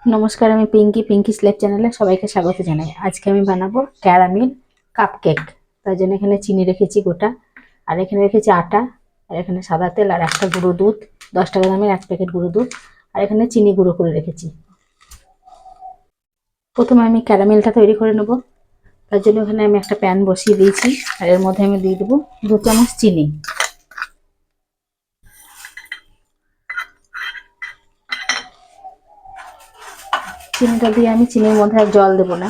নমস্কার, আমি পিঙ্কি স্ল্যাব চ্যানেলে সবাইকে স্বাগত জানাই। আজকে আমি বানাবো ক্যারামেল কাপকেক। তার জন্য এখানে চিনি রেখেছি গোটা, আর এখানে রেখেছি আটা, আর এখানে সাদা তেল, আর একটা গুঁড়ো দুধ, 10 টাকা দামের 1 প্যাকেট গুঁড়ো দুধ, আর এখানে চিনি গুঁড়ো করে রেখেছি। প্রথমে আমি ক্যারামেলটা তৈরি করে নেব। তার জন্য এখানে আমি একটা প্যান বসিয়ে দিয়েছি, আর এর মধ্যে আমি দিয়ে দেবো 2 চামচ চিনি। চিনিটা দিয়ে আমি চিনির মধ্যে আর জল দেবো না।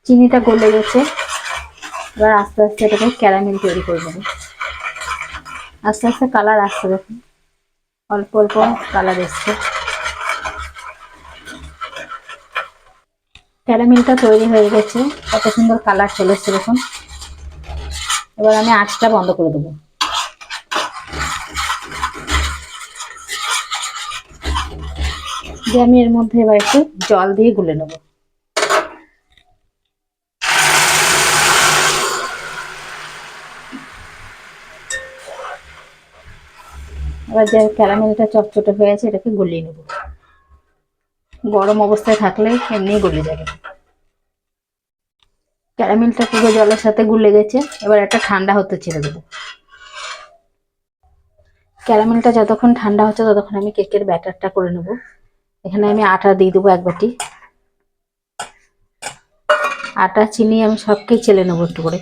চিনিটা গলে গেছে, এবার আস্তে আস্তে এটাকে ক্যারামেল তৈরি করে নেবো। আস্তে আস্তে কালার আসছে, দেখুন অল্প অল্প কালার এসছে। ক্যারামেলটা তৈরি হয়ে গেছে, কত সুন্দর কালার চলে এসছে দেখুন। এবার আমি আঁচটা বন্ধ করে দেবো। দিয়ে আমি এর মধ্যে এবার একটু জল দিয়ে গুলে নেব। এবার যে ক্যারামেলটা চটচটে হয়ে আছে এটাকে গলিয়ে নেব। গরম অবস্থায় থাকলে এমনি গলে যাবে। ক্যারামেলটা পুরো জলের সাথে গুলে গেছে, এবার একটা ঠান্ডা হতে ছেড়ে দেবো। ক্যারামেলটা যতক্ষণ ঠান্ডা হচ্ছে ততক্ষণ আমি কেকের ব্যাটারটা করে নেব। এখানে আমি আটা দিয়ে দেবো 1 বাটি। আটা চিনি আমি সবকেই চেলে নেবো একটু করে।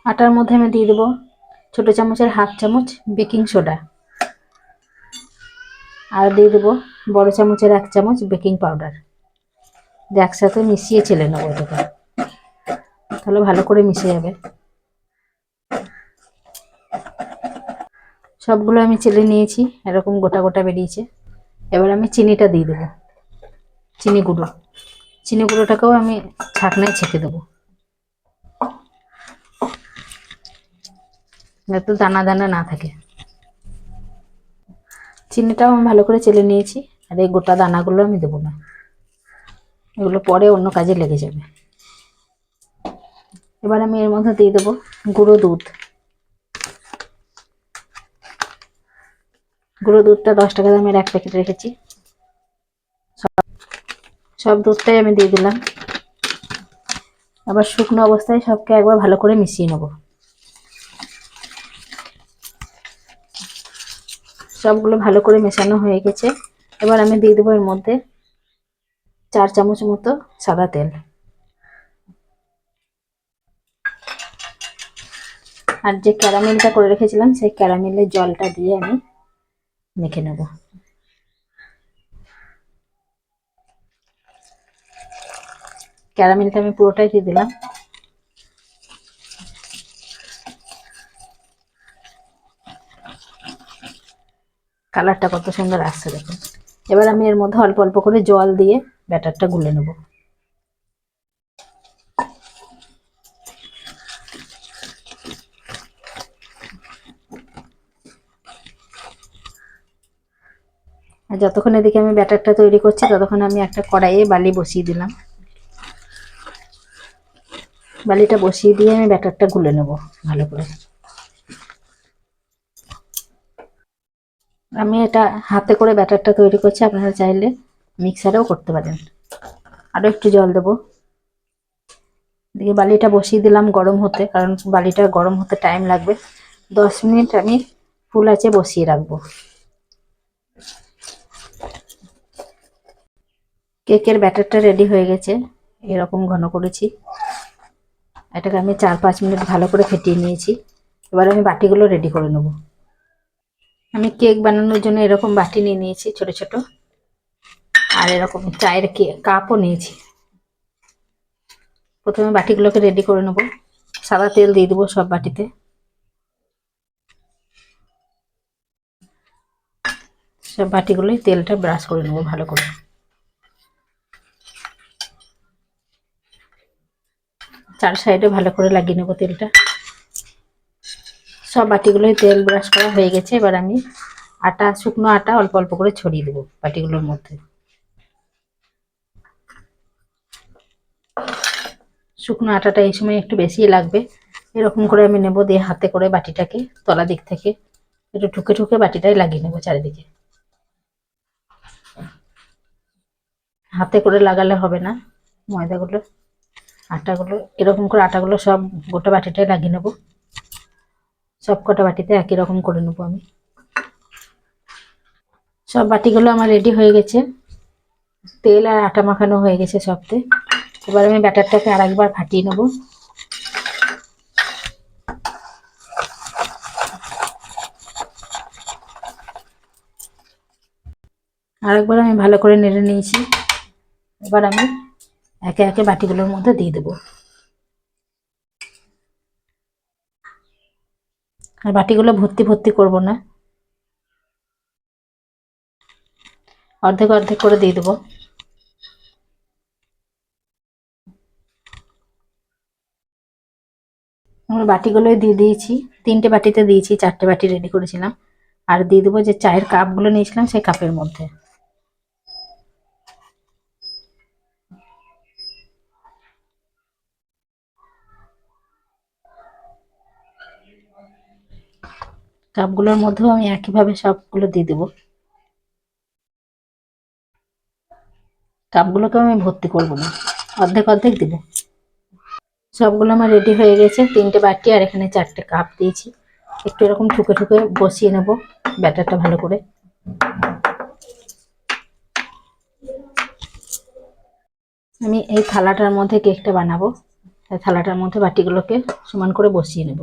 আটার মধ্যে আমি দিয়ে দেবো ছোট চামচের 1/2 চামচ বেকিং সোডা, আর দিয়ে দেবো বড় চামচের 1 চামচ বেকিং পাউডার। একসাথে মিশিয়ে চেলে নেবো এটাকে, তাহলে ভালো করে মিশে যাবে। সবগুলো আমি চেলে নিয়েছি, এরকম গোটা গোটা বেরিয়েছে। এবার আমি চিনিটা দিয়ে দেবো, চিনি গুঁড়োটাকেও আমি ছাঁকনায় ছেঁকে দেবো, যাতে দানা দানা না থাকে। চিনিটাও আমি ভালো করে চেলে নিয়েছি, আর এই গোটা দানাগুলো আমি দেবো না, এগুলো পরে অন্য কাজে লেগে যাবে। এবার আমি এর মধ্যে দিয়ে দেবো গুঁড়ো দুধ। গুঁড়ো দুধটা 10 টাকা দামের 1 প্যাকেট রেখেছি। সব দুধটাই আমি দিয়ে দিলাম। আবার শুকনো অবস্থায় সবকে একবার ভালো করে মিশিয়ে নেব। সবগুলো ভালো করে মেশানো হয়ে গেছে। এবার আমি দিয়ে দেবো এর মধ্যে 4 চামচ মতো সাদা তেল, আর যে ক্যারামেলটা করে রেখেছিলাম সেই ক্যারামেলের জলটা দিয়ে আমি মেখে নেব। ক্যারামেলটা আমি পুরোটাই দিয়ে দিলাম। কালারটা কত সুন্দর আসছে দেখুন। এবার আমি এর মধ্যে অল্প অল্প করে জল দিয়ে ব্যাটারটা গুলে নেব। আর যতক্ষণ এদিকে আমি ব্যাটারটা তৈরি করছি ততক্ষণ আমি একটা কড়াইয়ে বালি বসিয়ে দিলাম। বালিটা বসিয়ে দিয়ে আমি ব্যাটারটা গুলে নেব ভালো করে। আমি এটা হাতে করে ব্যাটারটা তৈরি করছি, আপনারা চাইলে মিক্সারেও করতে পারেন। আরও একটু জল দেবো। দিয়ে বালিটা বসিয়ে দিলাম গরম হতে, কারণ বালিটা গরম হতে টাইম লাগবে। 10 মিনিট আমি ফুল আঁচে বসিয়ে রাখবো। কেকের ব্যাটারটা রেডি হয়ে গেছে, এরকম ঘন করেছি। এটাকে আমি 4-5 মিনিট ভালো করে ফেটিয়ে নিয়েছি। এবার আমি বাটিগুলো রেডি করে নেব। আমি কেক বানানোর জন্য এরকম বাটি নিয়ে নিয়েছি ছোট ছোট, আর এরকম চায়ের কাপও নিয়েছি। প্রথমে বাটিগুলোকে রেডি করে নেব। সাদা তেল দিয়ে দেবো সব বাটিতে। সব বাটিগুলোই তেলটা ব্রাশ করে নেব ভালো করে। চার সাইডে ভালো করে লাগিয়ে নেব তেলটা। সব বাটিগুলোই তেল ব্রাশ করা হয়ে গেছে। এবার আমি শুকনো আটা অল্প অল্প করে ছড়িয়ে দেবো বাটিগুলোর মধ্যে। শুকনো আটাটা এই সময় একটু বেশি লাগবে। এরকম করে আমি নেব, দিয়ে হাতে করে বাটিটাকে তলা দিক থেকে একটু ঠুকে ঠুকে বাটিটাই লাগিয়ে নেব চারিদিকে। হাতে করে লাগালে হবে না, ময়দাগুলো আটাগুলো এরকম করে আটাগুলো সব গোটা বাটিটাই লাগিয়ে নেব। সব কটা বাটিতে একই রকম করে নেবো আমি। সব বাটিগুলো আমার রেডি হয়ে গেছে, তেল আর আটা মাখানো হয়ে গেছে সবতে। এবার আমি ব্যাটারটাকে আর একবার ফাটিয়ে নেব। আরেকবার আমি ভালো করে নেড়ে নিয়েছি। এবার আমি একে একে বাটিগুলোর মধ্যে দিয়ে দেবো। আর বাটিগুলো ভর্তি ভর্তি করব না, অর্ধেক অর্ধেক করে দিয়ে দেবো। আমার বাটিগুলোই দিয়ে দিয়েছি, 3টে বাটিতে দিয়েছি, 4টে বাটি রেডি করেছিলাম। আর দিয়ে দেবো যে চায়ের কাপগুলো নিয়েছিলাম সেই কাপের মধ্যে। কাপগুলোর মধ্যেও আমি একইভাবে সবগুলো দিয়ে দেবো। কাপগুলোকে আমি ভর্তি করব না, অর্ধেক অর্ধেক দেব। সবগুলো আমার রেডি হয়ে গেছে, 3টে বাটি আর এখানে 4টে কাপ দিয়েছি। একটু এরকম ঠুকে ঠুকে বসিয়ে নেব ব্যাটারটা ভালো করে। আমি এই থালাটার মধ্যে কেকটা বানাবো, তাই থালাটার মধ্যে বাটিগুলোকে সমান করে বসিয়ে নেব।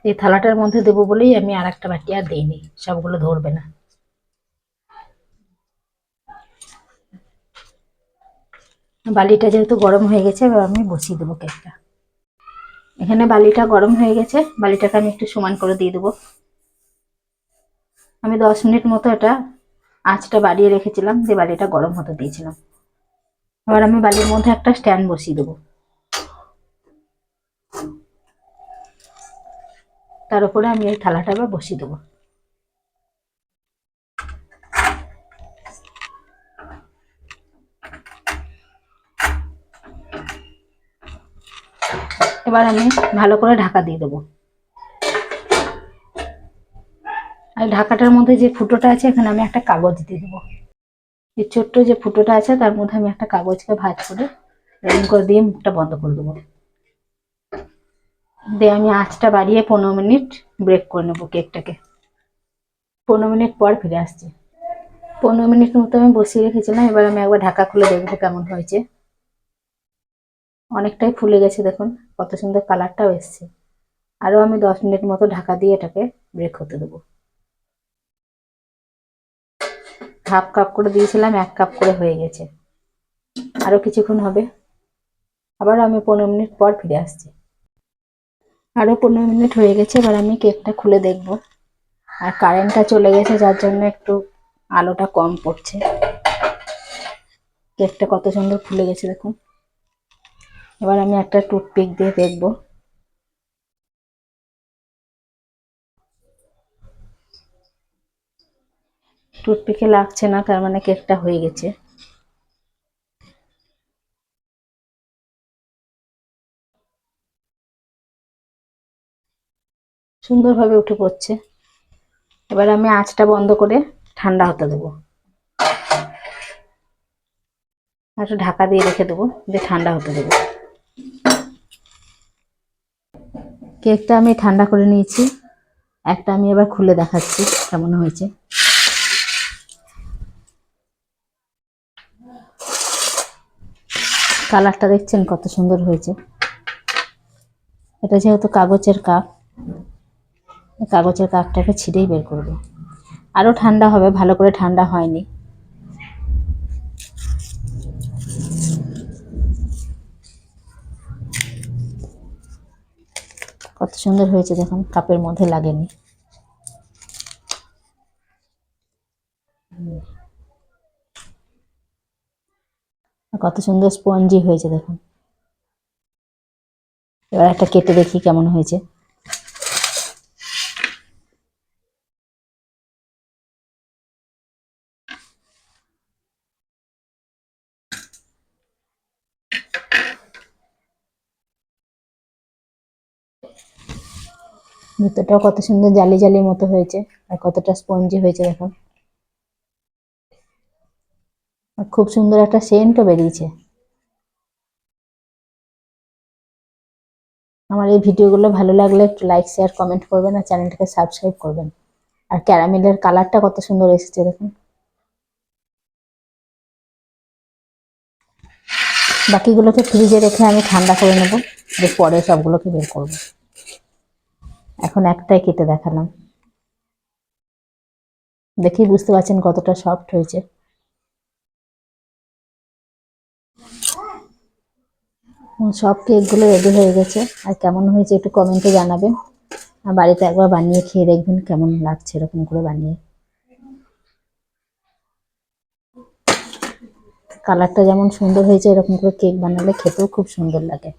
এই থালাটার মধ্যে দেবো বলেই আমি আর একটা বাটি আর দিইনি, সবগুলো ধরবে না। বালিটা যেহেতু গরম হয়ে গেছে, এবার আমি বসিয়ে দেবো কেকটা। এখানে বালিটা গরম হয়ে গেছে, বালিটাকে আমি একটু সমান করে দিয়ে দেবো। আমি 10 মিনিট মতো এটা আঁচটা বাড়িয়ে রেখেছিলাম, দিয়ে বালিটা গরম হতে দিয়েছিলাম। এবার আমি বালির মধ্যে একটা স্ট্যান্ড বসিয়ে দেবো, তার উপরে আমি এই থালাটা আবার বসিয়ে দেবো। এবার আমি ভালো করে ঢাকা দিয়ে দেবো। আর ঢাকাটার মধ্যে যে ফুটোটা আছে, এখানে আমি একটা কাগজ দিয়ে দেবো। এই ছোট্ট যে ফুটোটা আছে তার মধ্যে আমি একটা কাগজকে ভাঁজ করে এরকম করে দিয়ে মুখটা বন্ধ করে দেবো। দিয়ে আমি আঁচটা বাড়িয়ে 15 মিনিট ব্রেক করে নেবো কেকটাকে। 15 মিনিট পর ফিরে আসছি। 15 মিনিট মতো আমি বসিয়ে রেখেছিলাম, এবার আমি একবার ঢাকা খুলে দেখবো কেমন হয়েছে। অনেকটাই ফুলে গেছে, দেখুন কত সুন্দর কালারটাও এসছে। আরও আমি 10 মিনিট মতো ঢাকা দিয়ে এটাকে ব্রেক হতে দেবো। হাফ কাপ করে দিয়েছিলাম, 1 কাপ করে হয়ে গেছে। আরও কিছুক্ষণ হবে, আবার আমি 15 মিনিট পর ফিরে আসছি। আরও 15 মিনিট হয়ে গেছে, এবার আমি কেকটা খুলে দেখবো। আর কারেন্টটা চলে গেছে, যার জন্য একটু আলোটা কম পড়ছে। কেকটা কত সুন্দর ফুলে গেছে দেখুন। এবার আমি একটা টুথপিক দিয়ে দেখবো। টুথপিকে লাগছে না, তার মানে কেকটা হয়ে গেছে। সুন্দরভাবে উঠে পড়ছে। এবার আমি আঁচটা বন্ধ করে ঠান্ডা হতে দেবো। একটু ঢাকা দিয়ে রেখে দেবো, দিয়ে ঠান্ডা হতে দেবো। কেকটা আমি ঠান্ডা করে নিয়েছি, একটা আমি এবার খুলে দেখাচ্ছি কেমন হয়েছে। কালারটা দেখছেন কত সুন্দর হয়েছে। এটা যেহেতু কাগজের কাপ, কাগজের কাপটাকে ছিঁড়েই বের করবো। আরও ঠান্ডা হবে, ভালো করে ঠান্ডা হয়নি। কত সুন্দর হয়েছে দেখুন, কাপের মধ্যে লাগেনি। কত সুন্দর স্পঞ্জি হয়েছে দেখুন। এবার একটা কেটে দেখি কেমন হয়েছে। ভিতরটাও কত সুন্দর জালি জালি মতো হয়েছে, আর কতটা স্পঞ্জি হয়েছে দেখুন। আর খুব সুন্দর একটা সেন্টও বেরিয়েছে। আমার এই ভিডিওগুলো ভালো লাগলে একটু লাইক শেয়ার কমেন্ট করবেন, আর চ্যানেলটাকে সাবস্ক্রাইব করবেন। আর ক্যারামেলের কালারটা কত সুন্দর এসেছে দেখুন। বাকিগুলোকে ফ্রিজে রেখে আমি ঠান্ডা করে নেব, পরে সবগুলোকে বের করব। এখন একটাই কেটে দেখালাম, দেখেই বুঝতে পারছেন কতটা সফট হয়েছে। সব কেকগুলো রেডি হয়ে গেছে, আর কেমন হয়েছে একটু কমেন্টে জানাবেন। আর বাড়িতে একবার বানিয়ে খেয়ে দেখবেন কেমন লাগছে এরকম করে বানিয়ে। কালারটা যেমন সুন্দর হয়েছে, এরকম করে কেক বানালে খেতেও খুব সুন্দর লাগে।